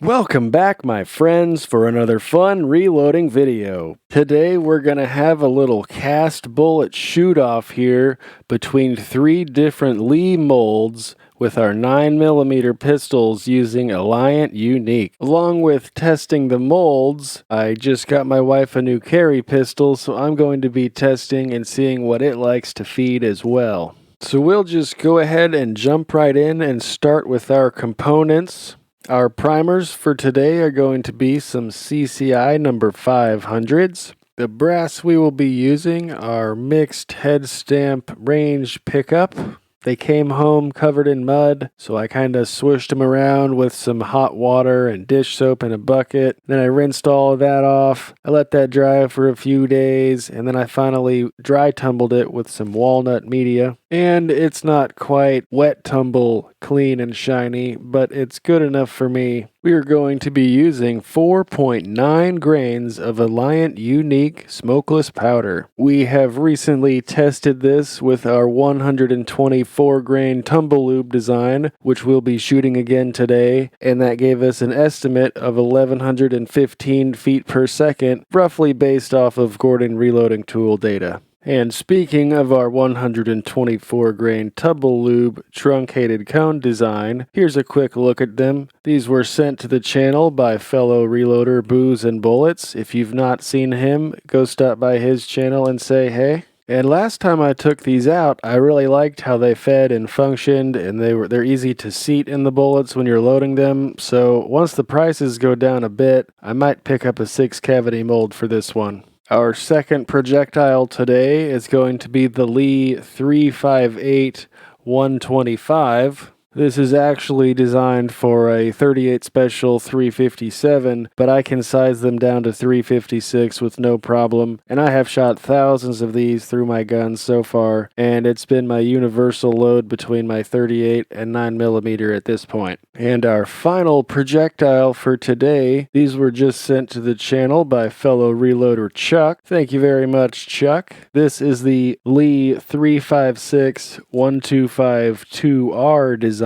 Welcome back, my friends, for another fun reloading video. Today we're going to have a little cast bullet shoot-off here between three different Lee molds with our 9mm pistols using Alliant Unique. Along with testing the molds, I just got my wife a new carry pistol, so I'm going to be testing and seeing what it likes to feed as well. So we'll just go ahead and jump right in and start with our components. Our primers for today are going to be some CCI number 500s. The brass we will be using are mixed head stamp range pickup. They came home covered in mud, so I kind of swished them around with some hot water and dish soap in a bucket. Then I rinsed all of that off. I let that dry for a few days, and then I finally dry tumbled it with some walnut media. And it's not quite wet tumble clean and shiny, but it's good enough for me. We are going to be using 4.9 grains of Alliant Unique smokeless powder. We have recently tested this with our 124 grain tumble lube design, which we'll be shooting again today, and that gave us an estimate of 1115 feet per second, roughly based off of Gordon Reloading Tool data. And speaking of our 124 grain tumble lube truncated cone design, here's a quick look at them. These were sent to the channel by fellow reloader Booze and Bullets. If you've not seen him, go stop by his channel and say hey. And last time I took these out, I really liked how they fed and functioned, and they're easy to seat in the bullets when you're loading them. So once the prices go down a bit, I might pick up a 6-cavity mold for this one. Our second projectile today is going to be the Lee 358-125. This is actually designed for a 38 Special 357, but I can size them down to 356 with no problem, and I have shot thousands of these through my guns so far, and it's been my universal load between my 38 and 9mm at this point. And our final projectile for today, these were just sent to the channel by fellow reloader Chuck. Thank you very much, Chuck. This is the Lee 356-125-2R design.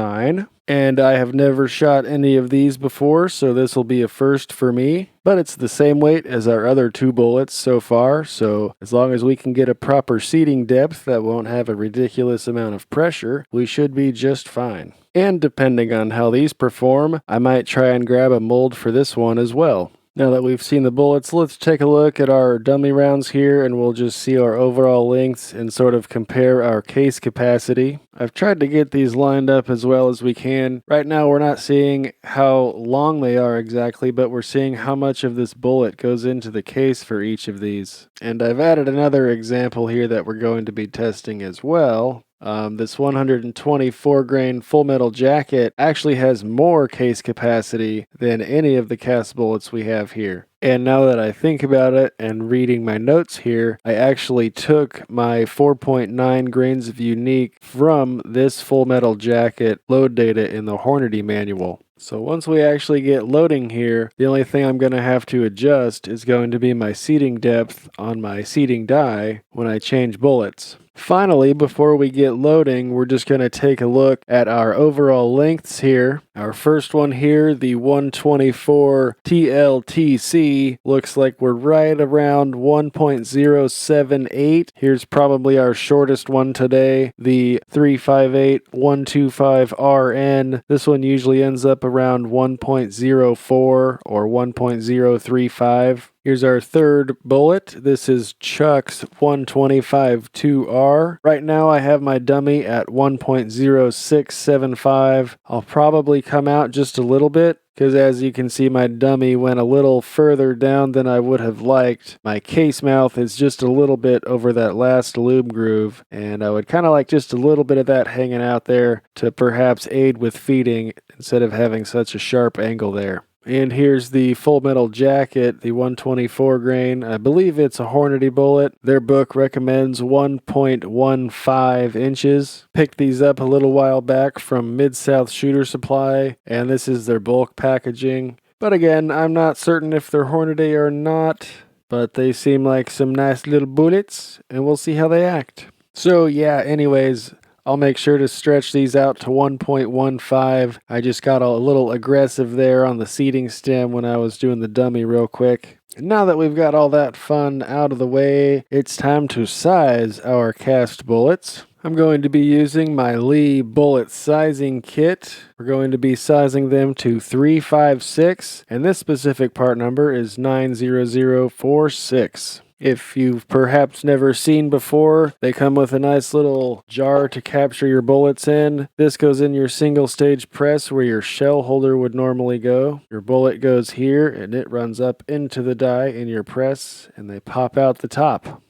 And I have never shot any of these before, so this will be a first for me. But it's the same weight as our other two bullets so far, so as long as we can get a proper seating depth that won't have a ridiculous amount of pressure, we should be just fine. And depending on how these perform, I might try and grab a mold for this one as well. Now that we've seen the bullets, let's take a look at our dummy rounds here, and we'll just see our overall lengths and sort of compare our case capacity. I've tried to get these lined up as well as we can. Right now we're not seeing how long they are exactly, but we're seeing how much of this bullet goes into the case for each of these. And I've added another example here that we're going to be testing as well. This 124 grain Full Metal Jacket actually has more case capacity than any of the cast bullets we have here. And now that I think about it and reading my notes here, I actually took my 4.9 grains of Unique from this Full Metal Jacket load data in the Hornady manual. So once we actually get loading here, the only thing I'm going to have to adjust is going to be my seating depth on my seating die when I change bullets. Finally, before we get loading, we're just going to take a look at our overall lengths here. Our first one here, the 124 TLTC, looks like we're right around 1.078. Here's probably our shortest one today, the 358-125RN. This one usually ends up around 1.04 or 1.035. Here's our third bullet. This is Chuck's 125-2R. Right now I have my dummy at 1.0675. I'll probably come out just a little bit, because as you can see, my dummy went a little further down than I would have liked. My case mouth is just a little bit over that last lube groove, and I would kind of like just a little bit of that hanging out there to perhaps aid with feeding instead of having such a sharp angle there. And here's the Full Metal Jacket, the 124 grain. I believe it's a Hornady bullet. Their book recommends 1.15 inches. Picked these up a little while back from Mid-South Shooter Supply, and this is their bulk packaging. But again, I'm not certain if they're Hornady or not, but they seem like some nice little bullets, and we'll see how they act. So yeah, anyways, I'll make sure to stretch these out to 1.15. I just got a little aggressive there on the seating stem when I was doing the dummy real quick. Now that we've got all that fun out of the way, it's time to size our cast bullets. I'm going to be using my Lee bullet sizing kit. We're going to be sizing them to 356, and this specific part number is 90046. If you've perhaps never seen before, they come with a nice little jar to capture your bullets in. This goes in your single stage press where your shell holder would normally go. Your bullet goes here and it runs up into the die in your press and they pop out the top.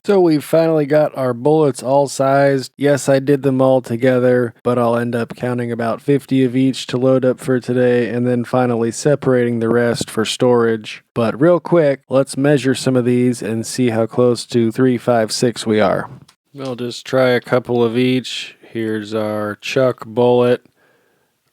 So we've finally got our bullets all sized. Yes, I did them all together, but I'll end up counting about 50 of each to load up for today and then finally separating the rest for storage. But real quick, let's measure some of these and see how close to 356 we are. We'll just try a couple of each. Here's our Chuck bullet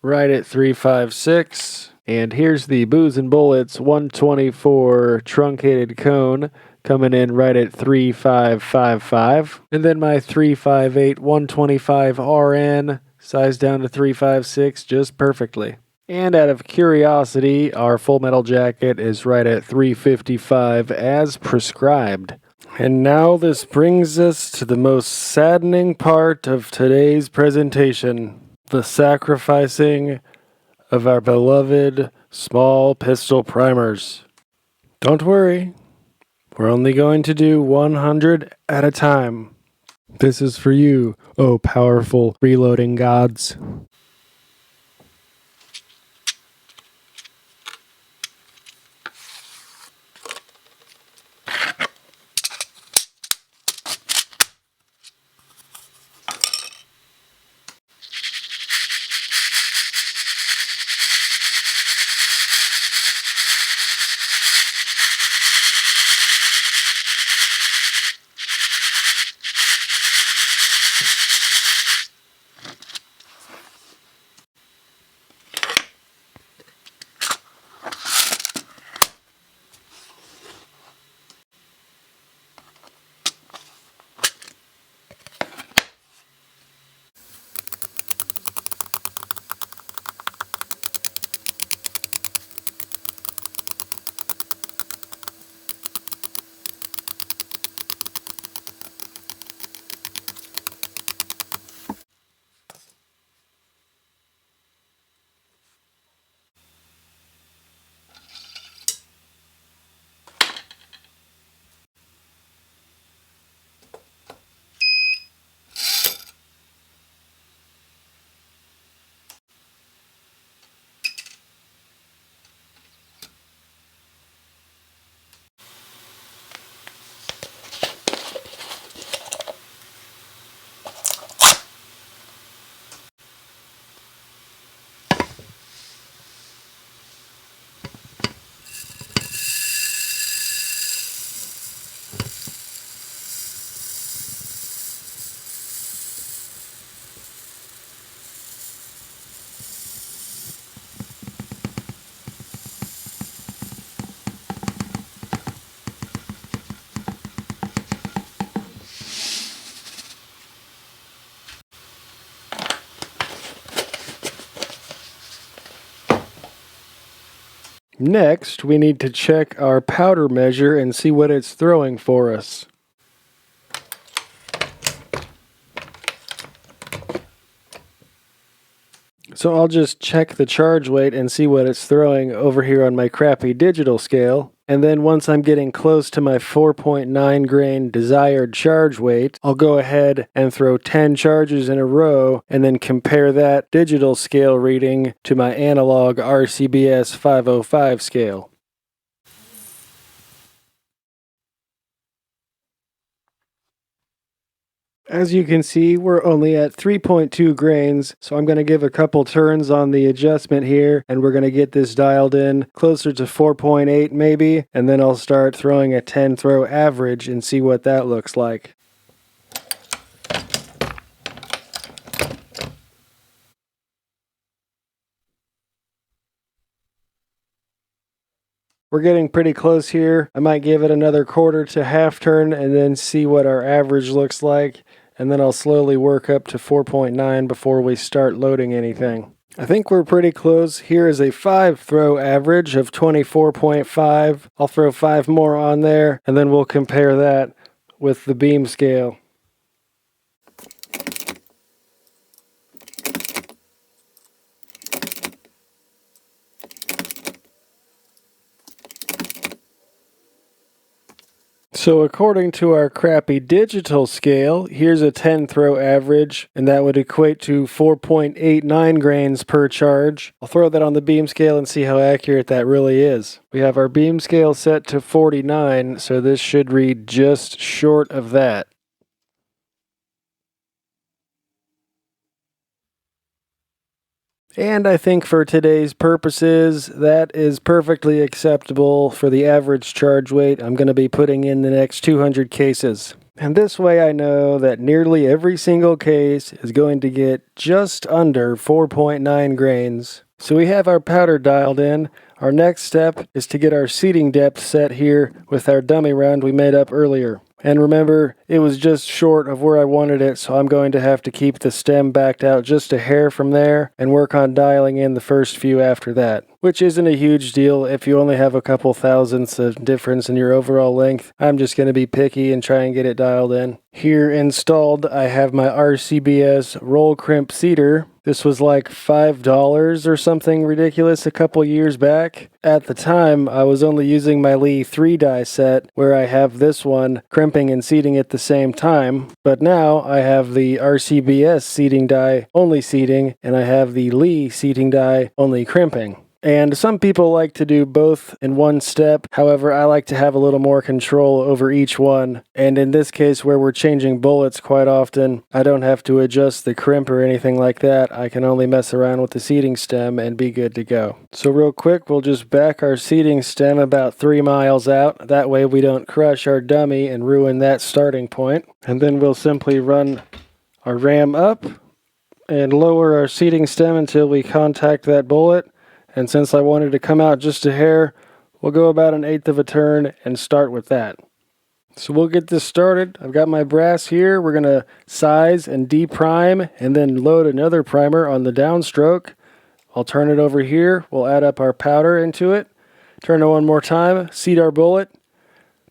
right at 356. And here's the Booze and Bullets 124 truncated cone, coming in right at 3555. And then my 358 125 RN, sized down to 356 just perfectly. And out of curiosity, our Full Metal Jacket is right at 355 as prescribed. And now this brings us to the most saddening part of today's presentation, the sacrificing of our beloved small pistol primers. Don't worry. We're only going to do 100 at a time. This is for you, oh powerful reloading gods. Next, we need to check our powder measure and see what it's throwing for us. So I'll just check the charge weight and see what it's throwing over here on my crappy digital scale. And then once I'm getting close to my 4.9 grain desired charge weight, I'll go ahead and throw 10 charges in a row and then compare that digital scale reading to my analog RCBS 505 scale. As you can see, we're only at 3.2 grains, so I'm going to give a couple turns on the adjustment here, and we're going to get this dialed in closer to 4.8 maybe, and then I'll start throwing a 10 throw average and see what that looks like. We're getting pretty close here. I might give it another quarter to half turn and then see what our average looks like. And then I'll slowly work up to 4.9 before we start loading anything. I think we're pretty close. Here is a 5 throw average of 24.5. I'll throw 5 more on there and then we'll compare that with the beam scale. So according to our crappy digital scale, here's a 10 throw average, and that would equate to 4.89 grains per charge. I'll throw that on the beam scale and see how accurate that really is. We have our beam scale set to 49, so this should read just short of that. And I think for today's purposes, that is perfectly acceptable for the average charge weight I'm going to be putting in the next 200 cases. And this way I know that nearly every single case is going to get just under 4.9 grains. So we have our powder dialed in. Our next step is to get our seating depth set here with our dummy round we made up earlier. And remember, it was just short of where I wanted it, so I'm going to have to keep the stem backed out just a hair from there and work on dialing in the first few after that, which isn't a huge deal if you only have a couple thousandths of difference in your overall length. I'm just going to be picky and try and get it dialed in. Here installed, I have my RCBS roll crimp seater. This was like $5 or something ridiculous a couple years back. At the time, I was only using my Lee 3-die set, where I have this one crimping and seating at the same time. But now I have the RCBS seating die only seating, and I have the Lee seating die only crimping. And some people like to do both in one step. However, I like to have a little more control over each one. And in this case, where we're changing bullets quite often, I don't have to adjust the crimp or anything like that. I can only mess around with the seating stem and be good to go. So real quick, we'll just back our seating stem about 3 miles out. That way we don't crush our dummy and ruin that starting point. And then we'll simply run our ram up and lower our seating stem until we contact that bullet. And since I wanted to come out just a hair, we'll go about 1/8 of a turn and start with that. So we'll get this started. I've got my brass here. We're going to size and deprime and then load another primer on the downstroke. I'll turn it over here. We'll add up our powder into it. Turn it one more time, seat our bullet,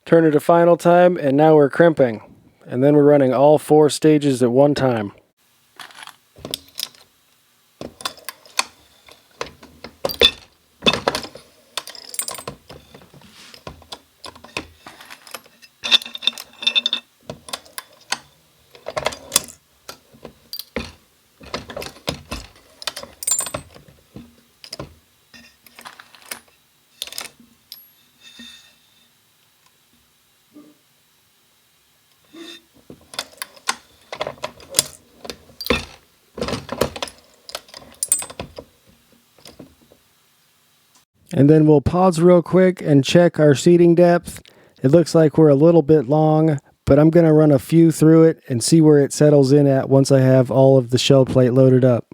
turn it a final time, and now we're crimping. And then we're running all 4 stages at one time. And then we'll pause real quick and check our seating depth. It looks like we're a little bit long, but I'm going to run a few through it and see where it settles in at once I have all of the shell plate loaded up.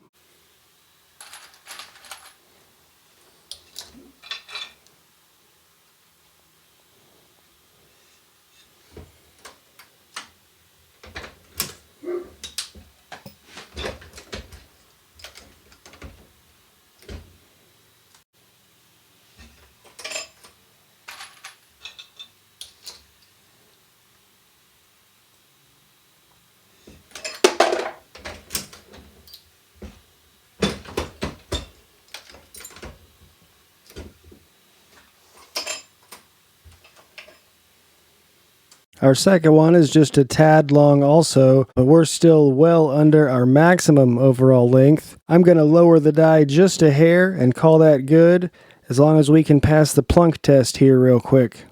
Our second one is just a tad long also, but we're still well under our maximum overall length. I'm going to lower the die just a hair and call that good, as long as we can pass the plunk test here real quick.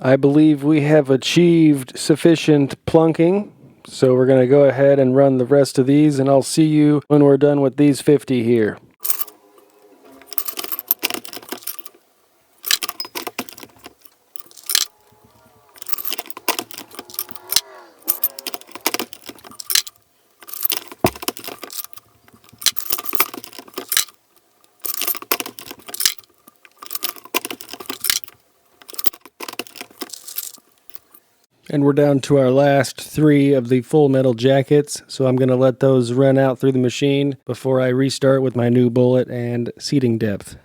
I believe we have achieved sufficient plunking, so we're going to go ahead and run the rest of these, and I'll see you when we're done with these 50 here. And we're down to our last 3 of the full metal jackets, so I'm going to let those run out through the machine before I restart with my new bullet and seating depth.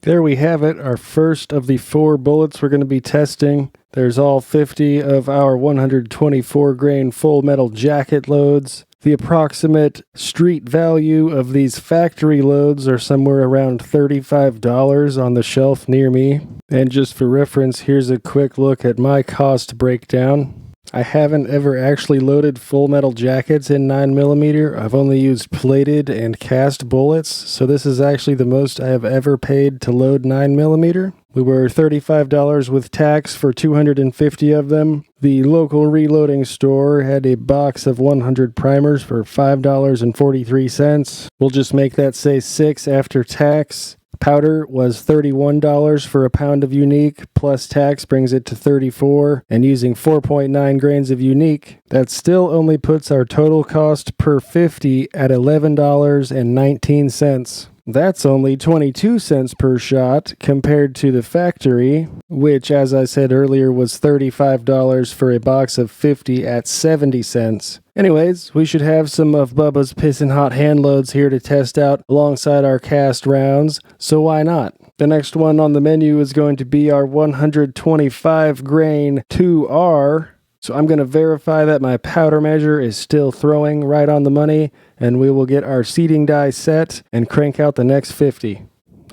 There we have it, our first of the 4 bullets we're going to be testing. There's all 50 of our 124 grain full metal jacket loads. The approximate street value of these factory loads are somewhere around $35 on the shelf near me. And just for reference, here's a quick look at my cost breakdown. I haven't ever actually loaded full metal jackets in 9mm. I've only used plated and cast bullets, so this is actually the most I have ever paid to load 9mm. We were $35 with tax for 250 of them. The local reloading store had a box of 100 primers for $5.43. We'll just make that say $6 after tax. Powder was $31 for a pound of unique, plus tax brings it to $34, and using 4.9 grains of unique, that still only puts our total cost per 50 at $11.19. That's only 22 cents per shot compared to the factory, which, as I said earlier, was $35 for a box of 50 at 70 cents. Anyways, we should have some of Bubba's Pissin' Hot hand loads here to test out alongside our cast rounds, so why not? The next one on the menu is going to be our 125 grain 2R. So I'm going to verify that my powder measure is still throwing right on the money, and we will get our seating die set and crank out the next 50.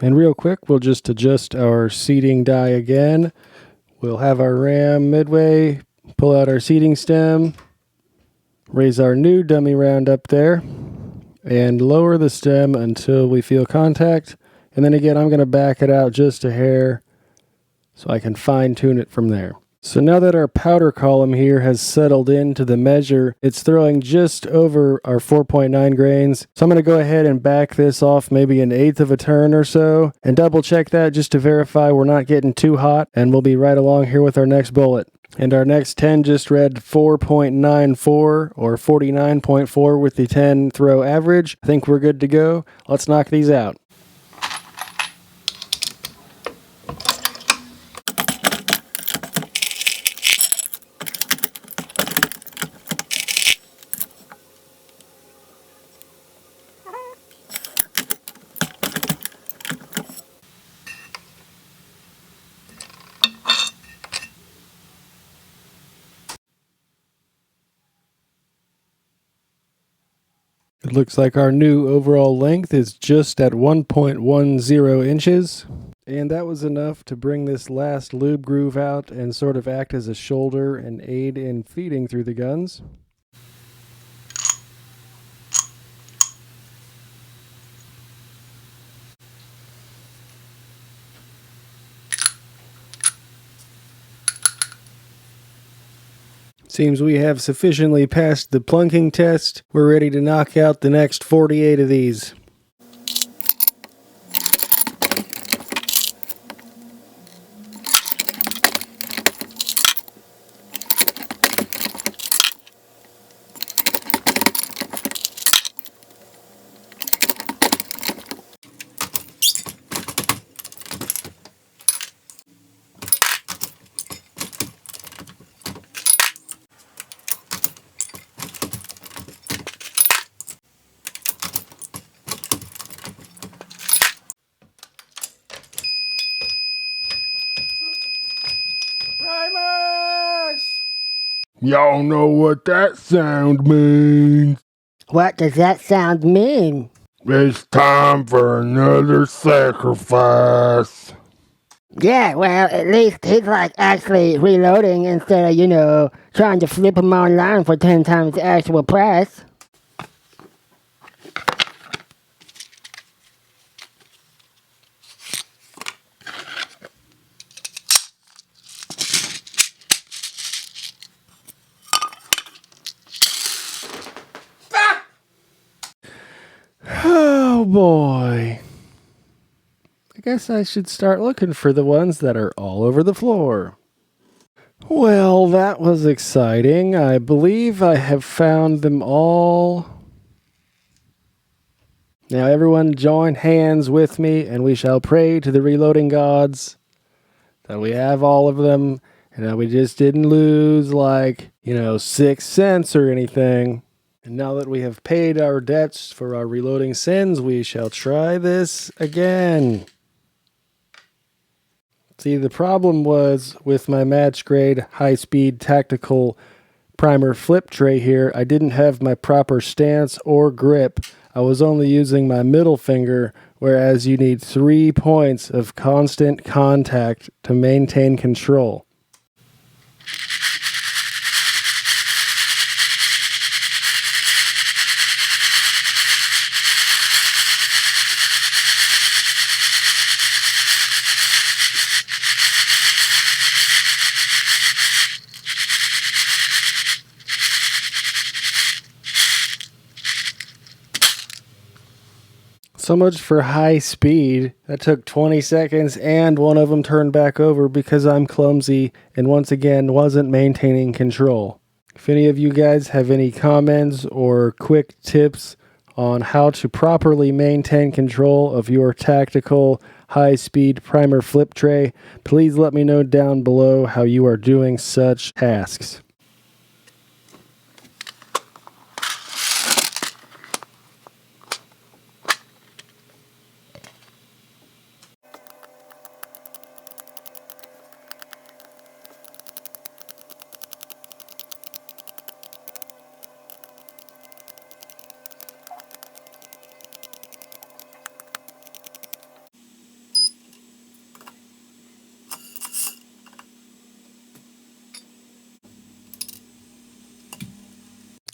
And real quick, we'll just adjust our seating die again. We'll have our ram midway, pull out our seating stem, raise our new dummy round up there, and lower the stem until we feel contact. And then again, I'm going to back it out just a hair so I can fine tune it from there. So now that our powder column here has settled into the measure, it's throwing just over our 4.9 grains. So I'm going to go ahead and back this off maybe 1/8 of a turn or so and double check that just to verify we're not getting too hot, and we'll be right along here with our next bullet. And our next 10 just read 4.94 or 49.4 with the 10 throw average. I think we're good to go. Let's knock these out. It looks like our new overall length is just at 1.10 inches. And that was enough to bring this last lube groove out and sort of act as a shoulder and aid in feeding through the guns. Seems we have sufficiently passed the plunking test. We're ready to knock out the next 48 of these. primers! Y'all know what that sound means. What does that sound mean? It's time for another sacrifice. Yeah, well, at least he's like actually reloading instead of, trying to flip them online for 10 times the actual price. Oh boy. I guess I should start looking for the ones that are all over the floor. Well, that was exciting. I believe I have found them all. Now everyone join hands with me and we shall pray to the reloading gods that we have all of them and that we just didn't lose 6 cents or anything. And now that we have paid our debts for our reloading sins, we shall try this again. See, the problem was with my match grade high-speed tactical primer flip tray here, I didn't have my proper stance or grip. I was only using my middle finger, whereas you need 3 points of constant contact to maintain control. So much for high speed. That took 20 seconds and one of them turned back over because I'm clumsy and once again wasn't maintaining control. If any of you guys have any comments or quick tips on how to properly maintain control of your tactical high-speed primer flip tray, please let me know down below how you are doing such tasks.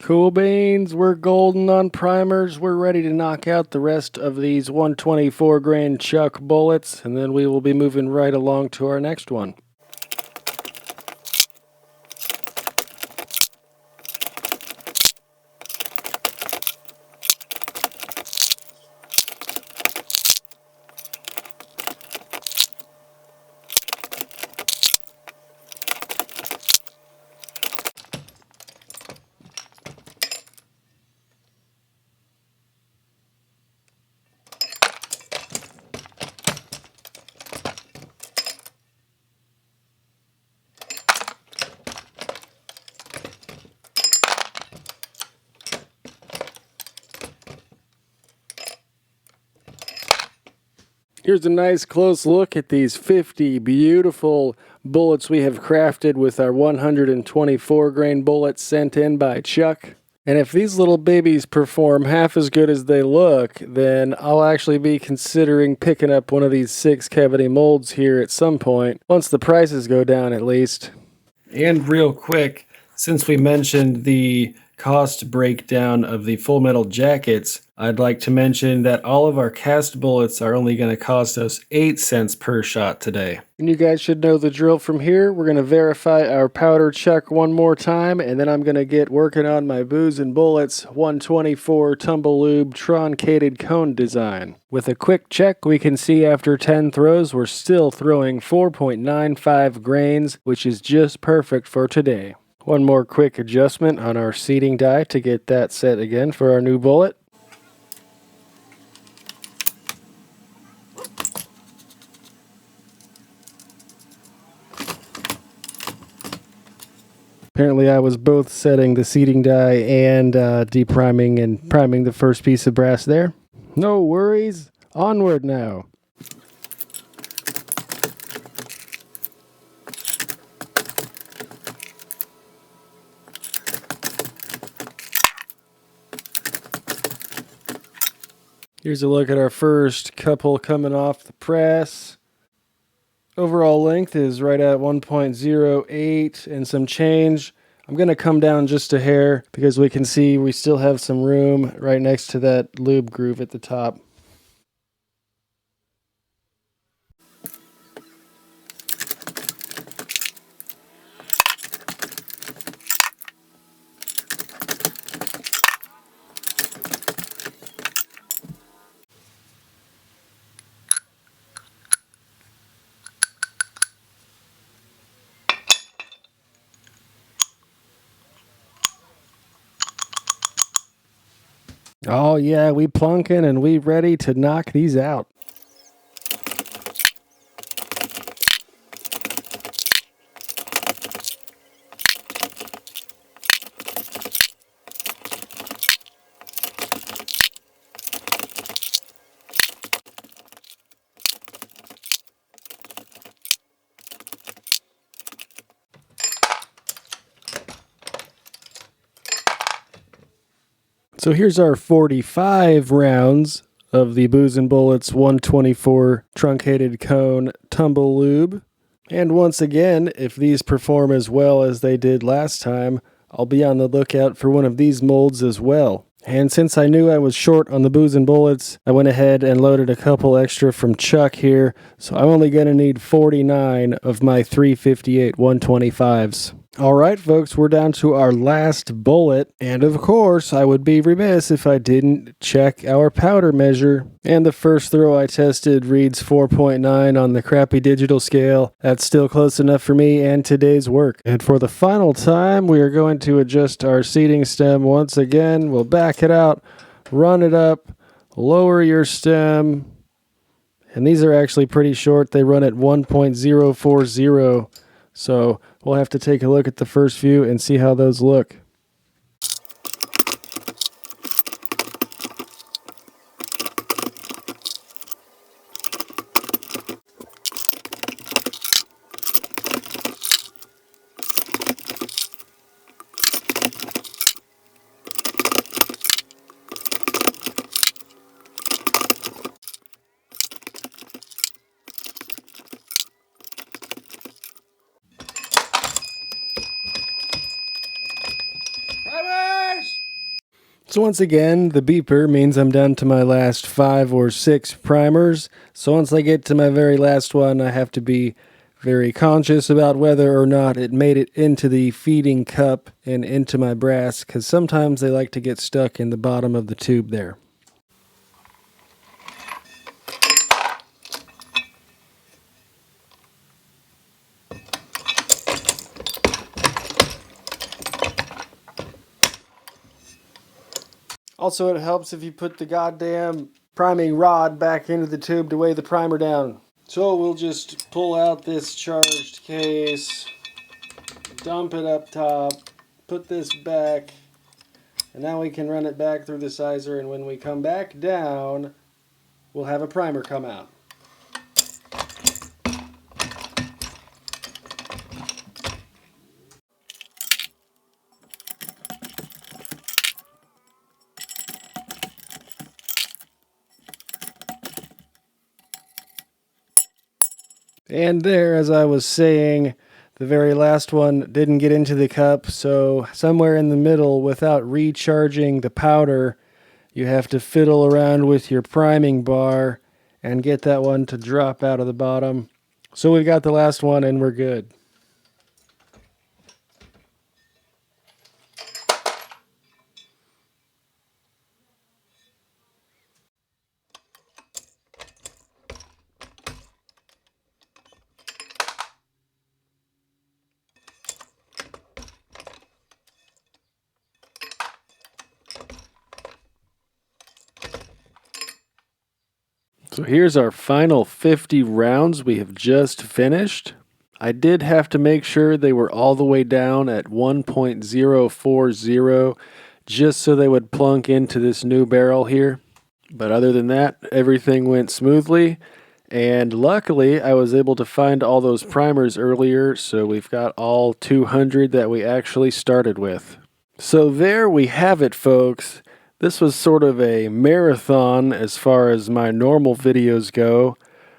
Cool beans, we're golden on primers. We're ready to knock out the rest of these 124 grain Chuck bullets, and then we will be moving right along to our next one. Here's a nice close look at these 50 beautiful bullets we have crafted with our 124 grain bullets sent in by Chuck. And if these little babies perform half as good as they look, then I'll actually be considering picking up one of these 6 cavity molds here at some point, once the prices go down at least. And real quick, since we mentioned the cost breakdown of the Full Metal jackets, I'd like to mention that all of our cast bullets are only going to cost us 8 cents per shot today. And you guys should know the drill from here. We're going to verify our powder check one more time, and then I'm going to get working on my Booze and Bullets 124 Tumble Lube truncated cone design. With a quick check, we can see after 10 throws, we're still throwing 4.95 grains, which is just perfect for today. One more quick adjustment on our seating die to get that set again for our new bullet. Apparently I was both setting the seating die and depriming and priming the first piece of brass there. No worries, onward now. Here's a look at our first couple coming off the press. Overall length is right at 1.08 and some change. I'm going to come down just a hair because we can see we still have some room right next to that lube groove at the top. Oh yeah, we plunking and we ready to knock these out. So here's our 45 rounds of the Booze and Bullets 124 truncated cone tumble lube. And once again, if these perform as well as they did last time, I'll be on the lookout for one of these molds as well. And since I knew I was short on the Booze and Bullets, I went ahead and loaded a couple extra from Chuck here. So I'm only going to need 49 of my 358 125s. All right, folks, we're down to our last bullet. And of course, I would be remiss if I didn't check our powder measure. And the first throw I tested reads 4.9 on the crappy digital scale. That's still close enough for me and today's work. And for the final time, we are going to adjust our seating stem once again. We'll back it out, run it up, lower your stem. And these are actually pretty short. They run at 1.040. So we'll have to take a look at the first few and see how those look. So once again, the beeper means I'm down to my last 5 or 6 primers. So once I get to my very last one, I have to be very conscious about whether or not it made it into the feeding cup and into my brass, because sometimes they like to get stuck in the bottom of the tube there. Also, it helps if you put the goddamn priming rod back into the tube to weigh the primer down. So we'll just pull out this charged case, dump it up top, put this back, and now we can run it back through the sizer, and when we come back down, we'll have a primer come out. And there, as I was saying, the very last one didn't get into the cup, so somewhere in the middle, without recharging the powder, you have to fiddle around with your priming bar and get that one to drop out of the bottom. So we've got the last one and we're good. So here's our final 50 rounds we have just finished. I did have to make sure they were all the way down at 1.040 just so they would plunk into this new barrel here. But other than that, everything went smoothly. And luckily, I was able to find all those primers earlier, so we've got all 200 that we actually started with. So there we have it, folks. This was sort of a marathon as far as my normal videos go.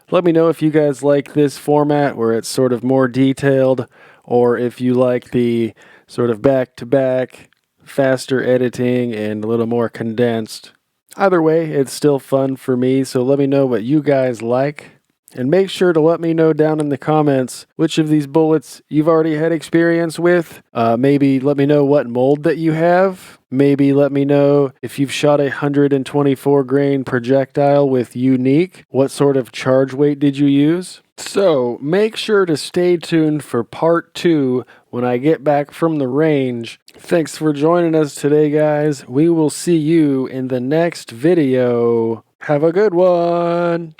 Let me know if you guys like this format where it's sort of more detailed, or if you like the sort of back-to-back, faster editing and a little more condensed. Either way, it's still fun for me, so let me know what you guys like. And make sure to let me know down in the comments which of these bullets you've already had experience with. Maybe let me know what mold that you have. Maybe let me know if you've shot a 124 grain projectile with Unique. What sort of charge weight did you use? So make sure to stay tuned for part 2 when I get back from the range. Thanks for joining us today, guys. We will see you in the next video. Have a good one.